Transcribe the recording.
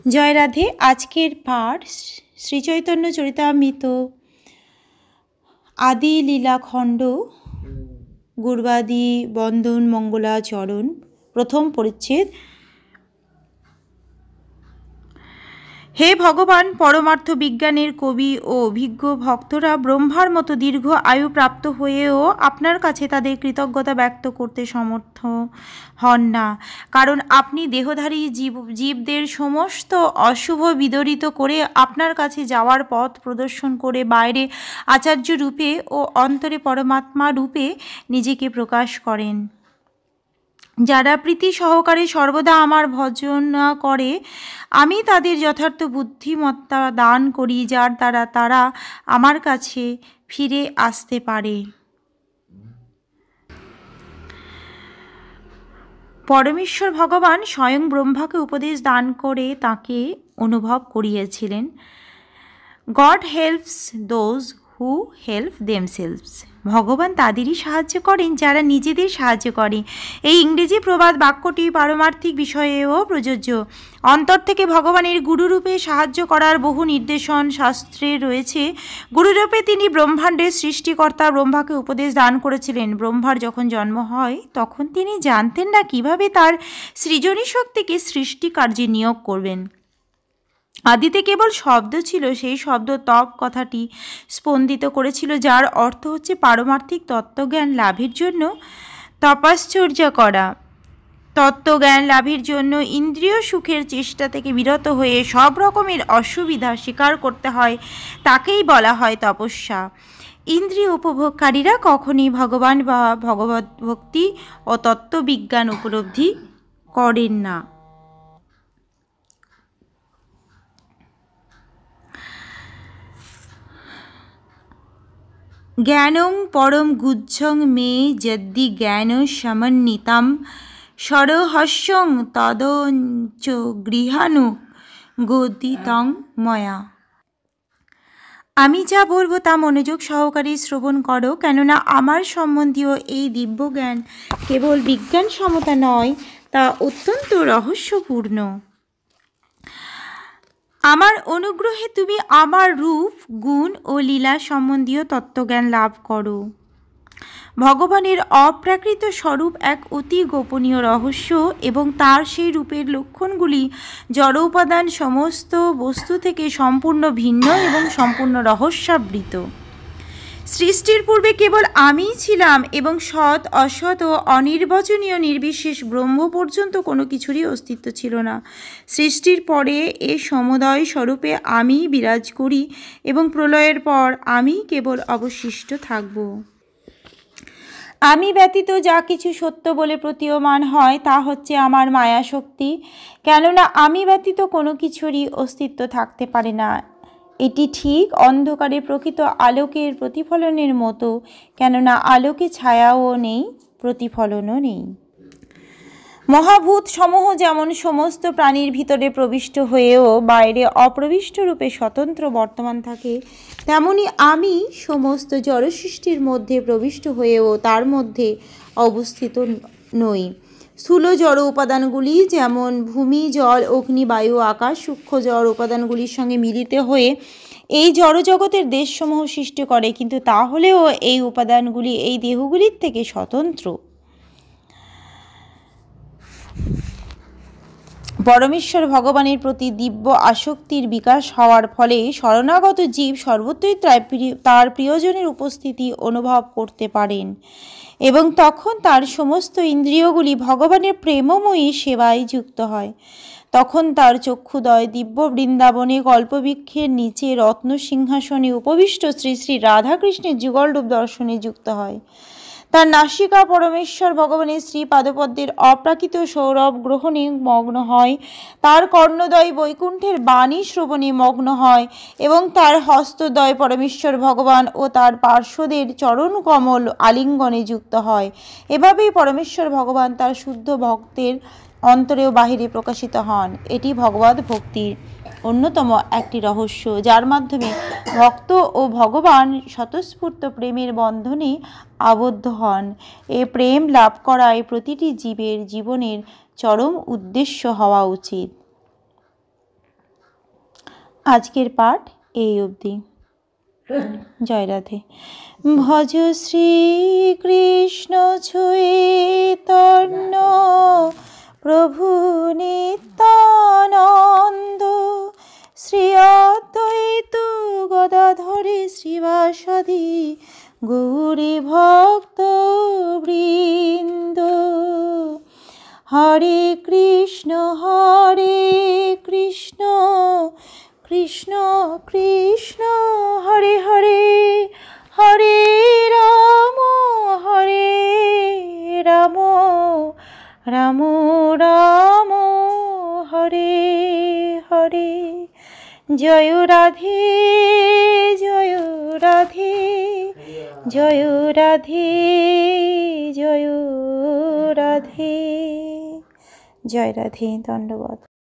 জয় রাধে। আজকের পাঠ শ্রীচৈতন্য চরিতামৃত আদি লীলাখণ্ড গুরবাদি বন্দন মঙ্গলাচরণ, প্রথম পরিচ্ছেদ। হে ভগবান, পরমার্থ বিজ্ঞানের কবি ও অভিজ্ঞ ভক্তরা ব্রহ্মার মতো দীর্ঘ আয়ু প্রাপ্ত হয়েও আপনার কাছে তাদের কৃতজ্ঞতা ব্যক্ত করতে সমর্থ হন না, কারণ আপনি দেহধারী জীবদের সমস্ত অশুভ বিদরিত করে আপনার কাছে যাওয়ার পথ প্রদর্শন করে বাইরে আচার্য রূপে ও অন্তরে পরমাত্মা রূপে নিজেকে প্রকাশ করেন। যারা প্রীতি সহকারে সর্বদা আমার ভজন করে, আমি তাদের যথার্থ বুদ্ধিমত্তা দান করি, যার দ্বারা তারা আমার কাছে ফিরে আসতে পারে। পরমেশ্বর ভগবান স্বয়ং ব্রহ্মাকে উপদেশ দান করে তাকে অনুভব করিয়েছিলেন, god helps those who help themselves. ভগবান তাদেরই সাহায্য করেন যারা নিজেদের সাহায্য করে। এই ইংরেজি প্রবাদ বাক্যটি পারমার্থিক বিষয়েও প্রযোজ্য। অন্তর থেকে ভগবানের গুরুরূপে সাহায্য করার বহু নির্দেশন শাস্ত্রে রয়েছে। গুরুরূপে তিনি ব্রহ্মাণ্ডের সৃষ্টিকর্তা ব্রহ্মাকে উপদেশ দান করেছিলেন। ব্রহ্মার যখন জন্ম হয় তখন তিনি জানতেন না কিভাবে তার সৃজনী শক্তিকে সৃষ্টি কার্যে নিয়োগ করবেন। আদিতে কেবল শব্দ ছিল, সেই শব্দ তপ কথাটি স্পন্দিত করেছিল, যার অর্থ হচ্ছে পারমার্থিক তত্ত্বজ্ঞান লাভের জন্য তপশ্চর্যা করা। তত্ত্বজ্ঞান লাভের জন্য ইন্দ্রিয় সুখের চেষ্টা থেকে বিরত হয়ে সব রকমের অসুবিধা স্বীকার করতে হয়, তাকেই বলা হয় তপস্যা। ইন্দ্রিয় উপভোগকারীরা কখনই ভগবান বা ভগবত ভক্তি ও তত্ত্ববিজ্ঞান উপলব্ধি করেন না। জ্ঞানং পরম গুহ্যং মে যদ্দি জ্ঞান সমন্বিতম সরহস্যং তদঞ্চ গৃহাণু গদিতং ময়া। আমি যা বলবো তা মনোযোগ সহকারে শ্রবণ করো, কেননা আমার সম্বন্ধীয় এই দিব্যজ্ঞান কেবল বিজ্ঞান সমতা নয়, তা অত্যন্ত রহস্যপূর্ণ। আমার অনুগ্রহে তুমি আমার রূপ, গুণ ও লীলা সম্বন্ধীয় তত্ত্বজ্ঞান লাভ করো। ভগবানের অপ্রাকৃত স্বরূপ এক অতি গোপনীয় রহস্য, এবং তার সেই রূপের লক্ষণগুলি জড় উপাদান সমস্ত বস্তু থেকে সম্পূর্ণ ভিন্ন এবং সম্পূর্ণ রহস্যাবৃত। সৃষ্টির পূর্বে কেবল আমিই ছিলাম, এবং সৎ অসৎ ও অনির্বচনীয় নির্বিশেষ ব্রহ্ম পর্যন্ত কোনো কিছুরই অস্তিত্ব ছিল না। সৃষ্টির পরে এ সমুদয় স্বরূপে আমি বিরাজ করি, এবং প্রলয়ের পর আমি কেবল অবশিষ্ট থাকব। আমি ব্যতীত যা কিছু সত্য বলে প্রতীয়মান হয় তা হচ্ছে আমার মায়া শক্তি, কেননা আমি ব্যতীত কোনো কিছুরই অস্তিত্ব থাকতে পারে না। এটি ঠিক অন্ধকারে প্রকৃত আলোকের প্রতিফলনের মতো, কেননা আলোকে ছায়াও নেই, প্রতিফলনও নেই। মহাভূত সমূহ যেমন সমস্ত প্রাণীর ভিতরে প্রবিষ্ট হয়েও বাইরে অপ্রবিষ্ট রূপে স্বতন্ত্র বর্তমান থাকে, তেমনি আমি সমস্ত জড়সৃষ্টির মধ্যে প্রবিষ্ট হয়েও তার মধ্যে অবস্থিত নই। স্থূল জড় উপাদানগুলি যেমন ভূমি, জল, অগ্নি, বায়ু, আকাশ সূক্ষ্ম জড় উপাদানগুলির সঙ্গে মিলিত হয়ে এই জড়জগতের দেশসমূহ সৃষ্টি করে, কিন্তু তাহলেও এই উপাদানগুলি এই দেহগুলির থেকে স্বতন্ত্র। পরমেশ্বর ভগবানের প্রতি দিব্য আসক্তির বিকাশ হওয়ার ফলে শরণাগত জীব সর্বত্রই তার প্রিয়জনের উপস্থিতি অনুভব করতে পারেন, এবং তখন তার সমস্ত ইন্দ্রিয়গুলি ভগবানের প্রেমময়ী সেবায় যুক্ত হয়। তখন তার চক্ষুদয় দিব্য বৃন্দাবনে কল্পবৃক্ষের নিচে রত্ন সিংহাসনে উপবিষ্ট শ্রী শ্রী রাধাকৃষ্ণের যুগলরূপ দর্শনে যুক্ত হয়। তার নাসিকা পরমেশ্বর ভগবানের শ্রী পাদপদ্মের অপ্রাকৃত সৌরভ গ্রহণে মগ্ন হয়, তার কর্ণদ্বয় বৈকুণ্ঠের বাণী শ্রবণে মগ্ন হয়, এবং তার হস্তদ্বয় পরমেশ্বর ভগবান ও তার পার্শ্বদের চরণ কমল আলিঙ্গনে যুক্ত হয়। এভাবেই পরমেশ্বর ভগবান তার শুদ্ধ ভক্তের অন্তরে ও বাহিরে প্রকাশিত হন। এটি ভগবদ ভক্তির অন্যতম একটি রহস্য, যার মাধ্যমে ভক্ত ও ভগবান স্বতঃস্ফূর্ত প্রেমের বন্ধনে আবদ্ধ হন। এ প্রেম লাভ করাই প্রতিটি জীবের জীবনের চরম উদ্দেশ্য হওয়া উচিত। আজকের পাঠ এই অবধি। জয় রাধে। ভজ শ্রীকৃষ্ণ চৈতন্য প্রভু নিত্যানন্দ শ্রী অদ্বৈত গদাধরে শ্রীবাসাদি গৌরী ভক্ত বৃন্দ। হরে কৃষ্ণ কৃষ্ণ কৃষ্ণ হরে হরে, হরে রাম রাম রাম হরে হরে। জয় রাধে জয় রাধে জয় রাধে জয় রাধে। জয় রাধে। ধন্যবাদ।